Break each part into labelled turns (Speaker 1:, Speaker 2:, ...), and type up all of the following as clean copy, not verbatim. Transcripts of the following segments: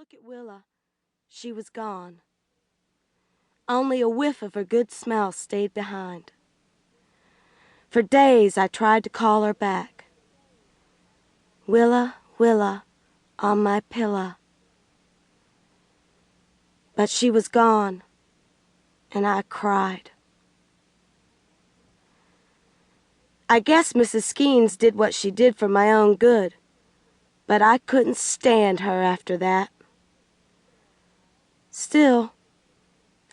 Speaker 1: look at Willa, she was gone. Only a whiff of her good smell stayed behind. For days I tried to call her back. Willa, Willa, on my pillow. But she was gone, and I cried. I guess Mrs. Skeens did what she did for my own good, but I couldn't stand her after that. Still,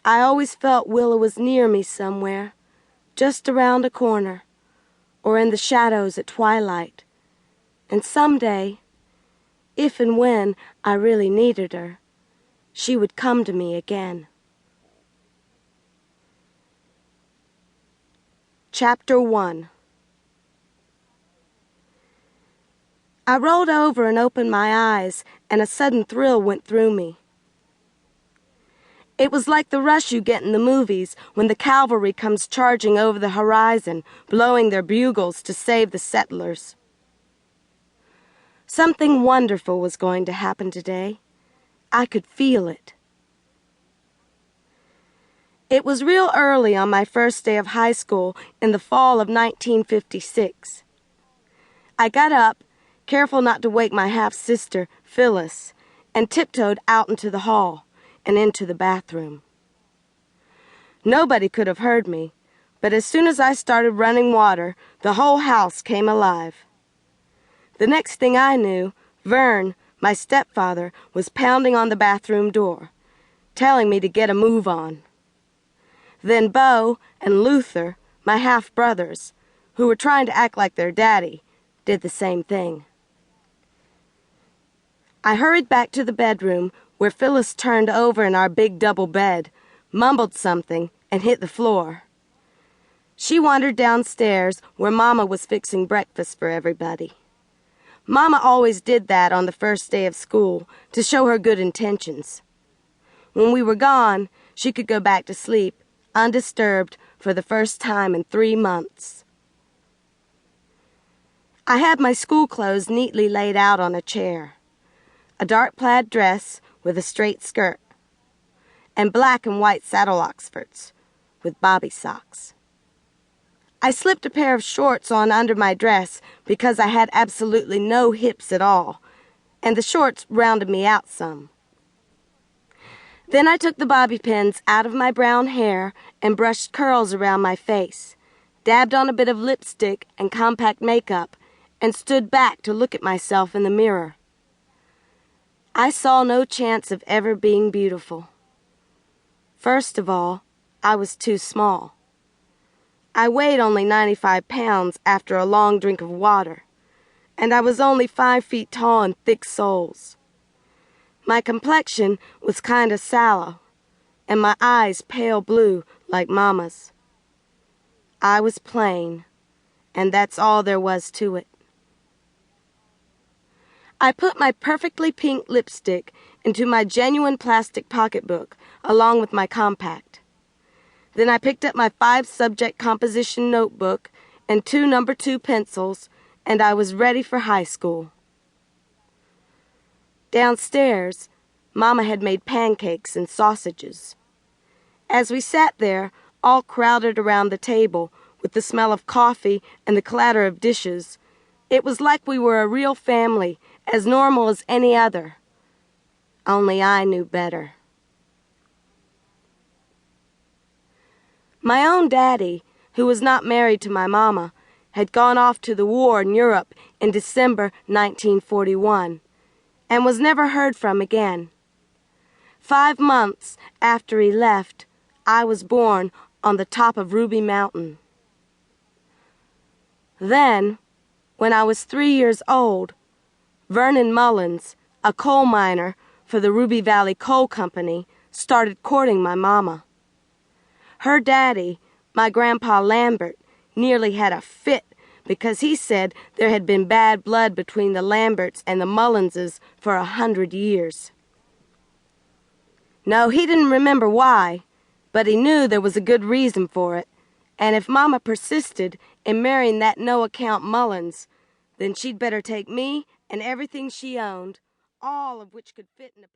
Speaker 1: I always felt Willa was near me somewhere, just around a corner, or in the shadows at twilight, and someday, if and when I really needed her, she would come to me again. Chapter 1. I rolled over and opened my eyes, and a sudden thrill went through me. It was like the rush you get in the movies when the cavalry comes charging over the horizon, blowing their bugles to save the settlers. Something wonderful was going to happen today. I could feel it. It was real early on my first day of high school in the fall of 1956. I got up, careful not to wake my half-sister, Phyllis, and tiptoed out into the hall and into the bathroom. Nobody could have heard me, but as soon as I started running water, the whole house came alive. The next thing I knew, Vern, my stepfather, was pounding on the bathroom door, telling me to get a move on. Then Beau and Luther, my half-brothers, who were trying to act like their daddy, did the same thing. I hurried back to the bedroom where Phyllis turned over in our big double bed, mumbled something, and hit the floor. She wandered downstairs where Mama was fixing breakfast for everybody. Mama always did that on the first day of school to show her good intentions. When we were gone, she could go back to sleep, undisturbed, for the first time in 3 months. I had my school clothes neatly laid out on a chair. A dark plaid dress with a straight skirt, and black and white saddle Oxfords with bobby socks. I slipped a pair of shorts on under my dress because I had absolutely no hips at all, and the shorts rounded me out some. Then I took the bobby pins out of my brown hair and brushed curls around my face, dabbed on a bit of lipstick and compact makeup, and stood back to look at myself in the mirror. I saw no chance of ever being beautiful. First of all, I was too small. I weighed only 95 pounds after a long drink of water, and I was only 5 feet tall and thick soles. My complexion was kind of sallow, and my eyes pale blue like Mama's. I was plain, and that's all there was to it. I put my perfectly pink lipstick into my genuine plastic pocketbook along with my compact. Then I picked up my 5-subject composition notebook and 2 number 2 pencils, and I was ready for high school. Downstairs, Mama had made pancakes and sausages. As we sat there, all crowded around the table, with the smell of coffee and the clatter of dishes, it was like we were a real family, as normal as any other. Only I knew better. My own daddy, who was not married to my mama, had gone off to the war in Europe in December 1941, and was never heard from again. 5 months after he left, I was born on the top of Ruby Mountain. Then, when I was 3 years old, Vernon Mullins, a coal miner for the Ruby Valley Coal Company, started courting my mama. Her daddy, my grandpa Lambert, nearly had a fit because he said there had been bad blood between the Lamberts and the Mullinses for 100 years. No, he didn't remember why, but he knew there was a good reason for it, and if Mama persisted in marrying that no-account Mullins, then she'd better take me and everything she owned, all of which could fit in a